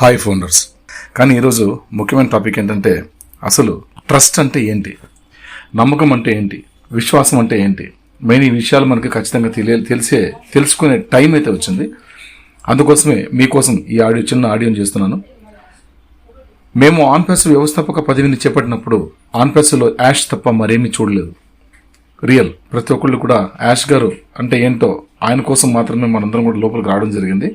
Hi founders. కానీ ఈరోజు ముఖ్యమైన టాపిక్ ఏంటంటే అసలు ట్రస్ట్ అంటే ఏంటి, నమ్మకం అంటే ఏంటి, విశ్వాసం అంటే ఏంటి, మెయిన్ ఈ విషయాలు మనకి ఖచ్చితంగా తెలుసుకునే టైం అయితే వచ్చింది. అందుకోసమే మీకోసం ఈ చిన్న ఆడియోని చేస్తున్నాను. మేము ఆన్పెస్ వ్యవస్థాపక పదవిని చేపట్టినప్పుడు ఆన్పెస్లో యాష్ తప్ప మరేమీ చూడలేదు. రియల్ ప్రతి ఒక్కళ్ళు కూడా యాష్ గారు అంటే ఏంటో ఆయన కోసం మాత్రమే మనందరం కూడా లోపలికి రావడం జరిగింది.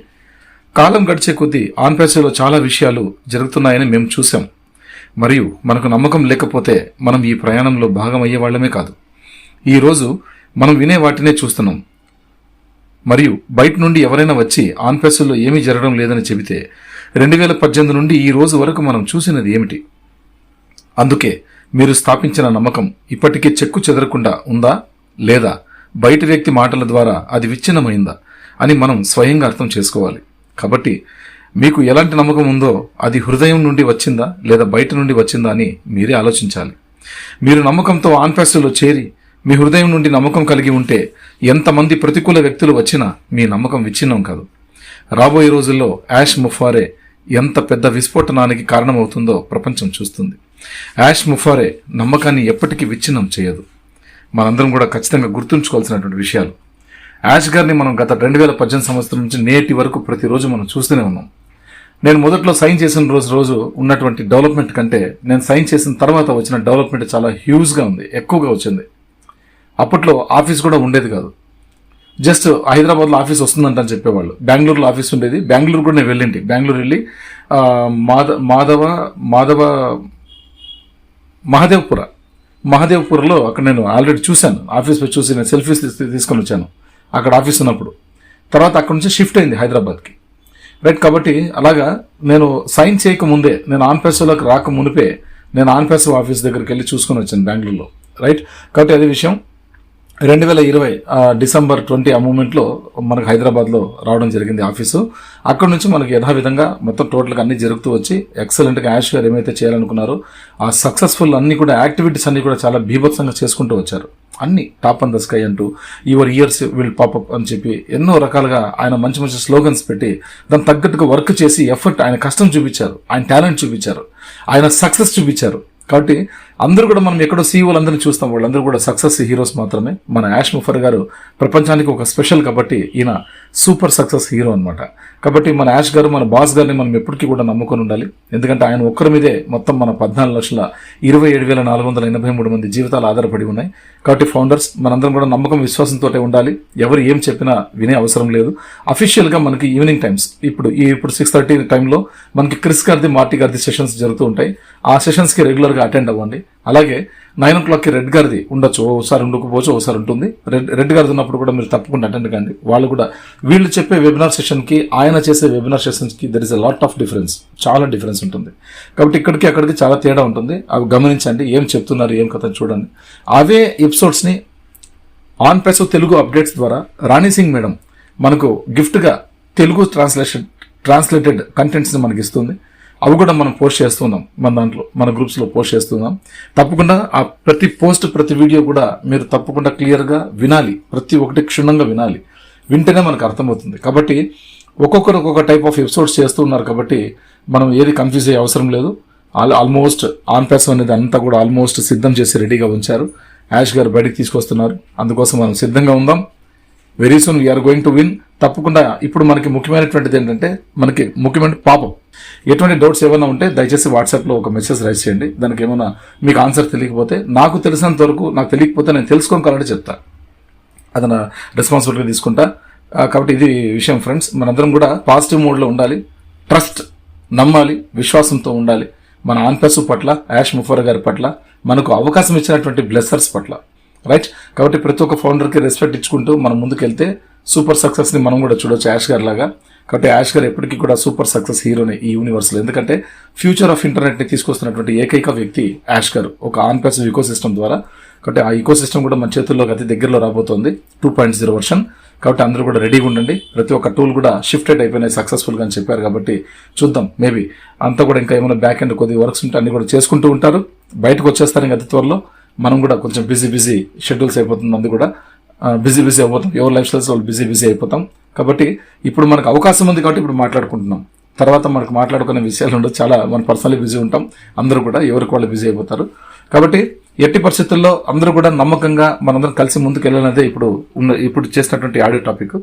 కాలం గడిచే కొద్దీ ఆన్పెస్లో చాలా విషయాలు జరుగుతున్నాయని మేము చూసాం. మరియు మనకు నమ్మకం లేకపోతే మనం ఈ ప్రయాణంలో భాగం అయ్యే వాళ్ళమే కాదు. ఈరోజు మనం వినే వాటినే చూస్తున్నాం. మరియు బయట నుండి ఎవరైనా వచ్చి ఆన్పెస్లో ఏమీ జరగడం లేదని చెబితే 2018 నుండి ఈ రోజు వరకు మనం చూసినది ఏమిటి? అందుకే మీరు స్థాపించిన నమ్మకం ఇప్పటికీ చెక్కు చెదరకుండా ఉందా లేదా బయటి వ్యక్తి మాటల ద్వారా అది విచ్ఛిన్నమైందా అని మనం స్వయంగా అర్థం చేసుకోవాలి. కాబట్టి మీకు ఎలాంటి నమ్మకం ఉందో అది హృదయం నుండి వచ్చిందా లేదా బయట నుండి వచ్చిందా అని మీరే ఆలోచించాలి. మీరు నమ్మకంతో ఆన్పెస్లో చేరి మీ హృదయం నుండి నమ్మకం కలిగి ఉంటే ఎంతమంది ప్రతికూల వ్యక్తులు వచ్చినా మీ నమ్మకం విచ్ఛిన్నం కాదు. రాబోయే రోజుల్లో యాష్ ముఫారే ఎంత పెద్ద విస్ఫోటనానికి కారణమవుతుందో ప్రపంచం చూస్తుంది. యాష్ ముఫారే నమ్మకాన్ని ఎప్పటికీ విచ్ఛిన్నం చేయదు. మనందరం కూడా ఖచ్చితంగా గుర్తుంచుకోవాల్సినటువంటి విషయాలు. యాష్ గారిని మనం గత 2018 సంవత్సరం నుంచి నేటి వరకు ప్రతిరోజు మనం చూస్తూనే ఉన్నాం. నేను మొదట్లో సైన్ చేసిన రోజు ఉన్నటువంటి డెవలప్మెంట్ కంటే నేను సైన్ చేసిన తర్వాత వచ్చిన డెవలప్మెంట్ చాలా హ్యూజ్గా ఉంది, ఎక్కువగా వచ్చింది. అప్పట్లో ఆఫీస్ కూడా ఉండేది కాదు. జస్ట్ హైదరాబాద్లో ఆఫీస్ వస్తుందంటని చెప్పేవాళ్ళు. బెంగళూరులో ఆఫీస్ ఉండేది. బెంగళూరు కూడా నేను వెళ్ళింటి. బెంగళూరు వెళ్ళి మహదేవ్పురలో అక్కడ నేను ఆల్రెడీ చూశాను. ఆఫీస్ చూసి నేను సెల్ఫీస్ తీసుకొని వచ్చాను అక్కడ ఆఫీస్ ఉన్నప్పుడు. తర్వాత అక్కడ నుంచి షిఫ్ట్ అయింది హైదరాబాద్కి. రైట్. కాబట్టి అలాగా నేను సైన్ చేయకముందే, నేను ఆన్పెస్లోకి రాక మునిపే నేను ఆన్పెస్ ఆఫీస్ దగ్గరికి వెళ్ళి చూసుకొని వచ్చాను బెంగళూరులో. రైట్. కాబట్టి అదే విషయం 2020 డిసెంబర్ 20 ఆ మూమెంట్లో మనకు హైదరాబాద్లో రావడం జరిగింది ఆఫీసు. అక్కడ నుంచి మనకి యథావిధంగా మొత్తం టోటల్గా అన్ని జరుగుతూ వచ్చి ఎక్సలెంట్గా యాష్ గారు ఏమైతే చేయాలనుకున్నారో ఆ సక్సెస్ఫుల్ అన్ని కూడా యాక్టివిటీస్ అన్ని కూడా చాలా బీభత్సంగా చేసుకుంటూ వచ్చారు. అన్ని టాప్ ఆన్ ద స్కై అంటూ యువర్ ఇయర్స్ విల్ పాపప్ అని చెప్పి ఎన్నో రకాలుగా ఆయన మంచి మంచి స్లోగన్స్ పెట్టి దాన్ని తగ్గట్టుగా వర్క్ చేసి ఎఫర్ట్, ఆయన కష్టం చూపించారు, ఆయన టాలెంట్ చూపించారు, ఆయన సక్సెస్ చూపించారు. కాబట్టి అందరూ కూడా మనం ఎక్కడో సీఈఓలు అందరినీ చూస్తాం, వాళ్ళందరూ కూడా సక్సెస్ హీరోస్ మాత్రమే. మన యాష్ ముఫర్ గారు ప్రపంచానికి ఒక స్పెషల్ కాబట్టి ఈయన సూపర్ సక్సెస్ హీరో అనమాట. కాబట్టి మన యాష్ గారు, మన బాస్ గారిని మనం ఎప్పటికీ కూడా నమ్ముకొని ఉండాలి. ఎందుకంటే ఆయన ఒక్కరి మీదే మొత్తం మన 14,27,483 మంది జీవితాలు ఆధారపడి ఉన్నాయి. కాబట్టి ఫౌండర్స్ మనందరం కూడా నమ్మకం, విశ్వాసంతో ఉండాలి. ఎవరు ఏం చెప్పినా వినే అవసరం లేదు. అఫీషియల్గా మనకి ఈవినింగ్ టైమ్స్ ఇప్పుడు 6:30 టైంలో మనకి క్రిస్ గారిది, మార్టీ గారిది సెషన్స్ జరుగుతూ ఉంటాయి. ఆ సెషన్స్కి రెగ్యులర్గా అటెండ్ అవ్వండి. అలాగే 9 o'clockకి రెడ్ గారిది ఉండొచ్చు, ఓసారి ఉండకపోవచ్చు, ఓసారి ఉంటుంది. రెడ్ గారిది ఉన్నప్పుడు కూడా మీరు తప్పకుండా అటెండ్ కండి. వాళ్ళు కూడా వీళ్ళు చెప్పే వెబినార్ సెషన్కి ఆయన చేసే వెబినార్ సెషన్స్కి there is a lot of difference, చాలా డిఫరెన్స్ ఉంటుంది. కాబట్టి ఇక్కడికి అక్కడికి చాలా తేడా ఉంటుంది. అవి గమనించండి, ఏం చెప్తున్నారు, ఏం కథ చూడండి. అవే ఎపిసోడ్స్ని ఆన్పెస్ తెలుగు అప్డేట్స్ ద్వారా రాణి సింగ్ మేడం మనకు గిఫ్ట్గా తెలుగు ట్రాన్స్లేటెడ్ కంటెంట్స్ని మనకి ఇస్తుంది. అవి కూడా మనం పోస్ట్ చేస్తున్నాం, మన దాంట్లో మన గ్రూప్స్లో పోస్ట్ చేస్తున్నాం. తప్పకుండా ఆ ప్రతి పోస్ట్, ప్రతి వీడియో కూడా మీరు తప్పకుండా క్లియర్గా వినాలి. ప్రతి ఒక్కటి క్షుణ్ణంగా వినాలి. వింటేనే మనకు అర్థమవుతుంది. కాబట్టి ఒక్కొక్కరు ఒక్కొక్క టైప్ ఆఫ్ ఎపిసోడ్స్ చేస్తూ ఉన్నారు. కాబట్టి మనం ఏది కన్ఫ్యూజ్ అయ్యే అవసరం లేదు. ఆల్మోస్ట్ ఆన్పెస్ అనేది అంతా కూడా ఆల్మోస్ట్ సిద్ధం చేసి రెడీగా ఉంచారు. యాష్ గారు బయటికి తీసుకొస్తున్నారు. అందుకోసం మనం సిద్ధంగా ఉందాం. Very soon we are going to win. తప్పకుండా ఇప్పుడు మనకి ముఖ్యమైనటువంటిది ఏంటంటే, మనకి ముఖ్యమైన పాపం. ఎటువంటి డౌట్స్ ఏమైనా ఉంటే దయచేసి వాట్సాప్లో ఒక మెసేజ్ రైజ్ చేయండి. దానికి ఏమైనా మీకు ఆన్సర్ తెలియకపోతే, నాకు తెలిసినంత వరకు, నాకు తెలియకపోతే నేను తెలుసుకోవాలంటే చెప్తా, అది నా రెస్పాన్సిబిలిటీ తీసుకుంటా. కాబట్టి ఇది విషయం ఫ్రెండ్స్. మనందరం కూడా పాజిటివ్ మోడ్లో ఉండాలి. ట్రస్ట్, నమ్మాలి, విశ్వాసంతో ఉండాలి. మన ఆన్పెస్ పట్ల, యాష్ ముఫర్ గారి పట్ల, మనకు అవకాశం ఇచ్చినటువంటి బ్లెస్సర్స్ పట్ల. రైట్. కాబట్టి ప్రతి ఒక్క ఫౌండర్కి రెస్పెక్ట్ ఇచ్చుకుంటూ మనం ముందుకెళ్తే సూపర్ సక్సెస్ని మనం కూడా చూడొచ్చు యాష్ గారి లాగా. కాబట్టి యాష్ గారు ఎప్పటికీ కూడా సూపర్ సక్సెస్ హీరోనే ఈ యూనివర్స్లో. ఎందుకంటే ఫ్యూచర్ ఆఫ్ ఇంటర్నెట్ని తీసుకొస్తున్నటువంటి ఏకైక వ్యక్తి యాష్ గారు, ఒక ఆన్పెస్ ఈకోసిస్టమ్ ద్వారా. కాబట్టి ఆ ఈకోసిస్టమ్ కూడా మన చేతుల్లోకి అతి దగ్గరలో రాబోతోంది, 2.0 వర్షన్. కాబట్టి అందరూ కూడా రెడీగా ఉండండి. ప్రతి ఒక్క టూల్ కూడా షిఫ్టెడ్ అయిపోయినాయి సక్సెస్ఫుల్గా అని చెప్పారు. కాబట్టి చూద్దాం, మేబీ అంతా కూడా ఇంకా ఏమైనా బ్యాక్ ఎండ్ కొద్ది వర్క్స్ ఉంటే అన్ని కూడా చేసుకుంటూ ఉంటారు. బయటకు వచ్చేస్తారు ఇంకా అతి త్వరలో. మనం కూడా కొంచెం బిజీ షెడ్యూల్స్ అయిపోతుంది. అందు కూడా బిజీ అయిపోతాం. ఎవరి లైఫ్ స్టైల్స్ వాళ్ళు బిజీ అయిపోతాం. కాబట్టి ఇప్పుడు మనకు అవకాశం ఉంది కాబట్టి ఇప్పుడు మాట్లాడుకుంటున్నాం. తర్వాత మనకు మాట్లాడుకునే విషయాలు ఉండవు, చాలా మనం పర్సనలీ బిజీ ఉంటాం, అందరూ కూడా ఎవరికి వాళ్ళు బిజీ అయిపోతారు. కాబట్టి ఎట్టి పరిస్థితుల్లో అందరూ కూడా నమ్మకంగా మనందరం కలిసి ముందుకు వెళ్ళాలనేదే ఇప్పుడు చేసినటువంటి ఆడియో టాపిక్.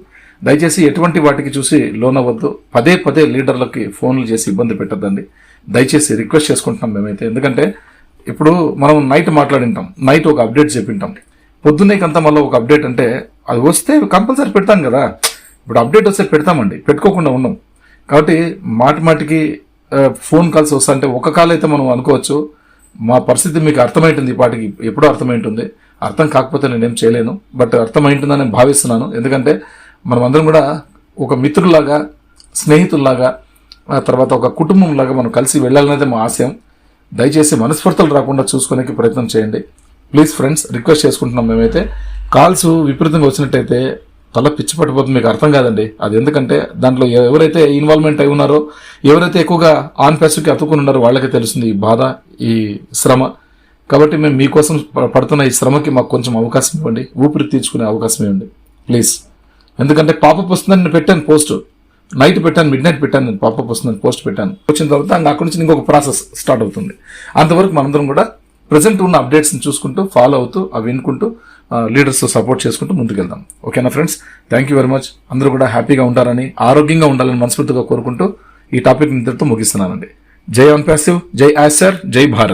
దయచేసి ఎటువంటి వాటికి చూసి లోన్ అవ్వద్దు. పదే పదే లీడర్లకి ఫోన్లు చేసి ఇబ్బంది పెట్టద్దండి, దయచేసి రిక్వెస్ట్ చేసుకుంటున్నాం మేమైతే. ఎందుకంటే ఇప్పుడు మనం నైట్ మాట్లాడింటాం, నైట్ ఒక అప్డేట్ చెప్పింటాం, పొద్దున్నేకంతా మళ్ళీ ఒక అప్డేట్ అంటే అది వస్తే కంపల్సరీ పెడతాం కదా. ఇప్పుడు అప్డేట్ వస్తే పెడతామండి, పెట్టుకోకుండా ఉన్నాం. కాబట్టి మాటికి ఫోన్ కాల్స్ వస్తా అంటే ఒక కాల్ అయితే మనం అనుకోవచ్చు మా పరిస్థితి మీకు అర్థమైంటుంది, ఈ పాటికి ఎప్పుడో అర్థమైంటుంది. అర్థం కాకపోతే నేనేం చేయలేను, బట్ అర్థమైంటుందని నేను భావిస్తున్నాను. ఎందుకంటే మనం అందరం కూడా ఒక మిత్రులాగా, స్నేహితుల్లాగా, తర్వాత ఒక కుటుంబంలాగా మనం కలిసి వెళ్ళాలనేది మా ఆశయం. దయచేసి మనస్ఫూర్తులు రాకుండా చూసుకునే ప్రయత్నం చేయండి ప్లీజ్ ఫ్రెండ్స్, రిక్వెస్ట్ చేసుకుంటున్నాం. మేమైతే కాల్స్ విపరీతంగా వచ్చినట్టయితే తల పిచ్చి పట్టిపోతుంది, మీకు అర్థం కాదండి అది. ఎందుకంటే దాంట్లో ఎవరైతే ఇన్వాల్వ్మెంట్ అయి ఉన్నారో, ఎవరైతే ఎక్కువగా ఆన్ ప్యాసివ్కి అతుక్కుని ఉన్నారో వాళ్ళకే తెలుస్తుంది ఈ బాధ, ఈ శ్రమ. కాబట్టి మేము మీకోసం పడుతున్న ఈ శ్రమకి మాకు కొంచెం అవకాశం ఇవ్వండి, ఊపిరి తీర్చుకునే అవకాశం ఇవ్వండి ప్లీజ్. ఎందుకంటే పాపప్ వస్తుందని నేను పెట్టాను పోస్ట్, నైట్ పెట్టాను, మిడ్ నైట్ పెట్టాను, నేను పాపప్ వస్తుందని పోస్ట్ పెట్టాను. వచ్చిన తర్వాత అక్కడి నుంచి ఇంకొక ప్రాసెస్ స్టార్ట్ అవుతుంది. అంతవరకు మనందరం కూడా ప్రజెంట్ ఉన్న అప్డేట్స్ని చూసుకుంటూ, ఫాలో అవుతూ, అవి వినుకుంటూ, లీడర్స్ సపోర్ట్ చేసుకుంటూ ముందుకెళ్దాం. ఓకేనా friends, thank you very much. అందరూ కూడా హ్యాపీగా ఉంటారని, ఆరోగ్యంగా ఉండాలని మనస్ఫూర్తిగా కోరుకుంటూ ఈ టాపిక్ ఇంతటితో ముగిస్తున్నానండి. జై ఆన్ ప్యాసివ్, జై యాసర్, జై భారత్.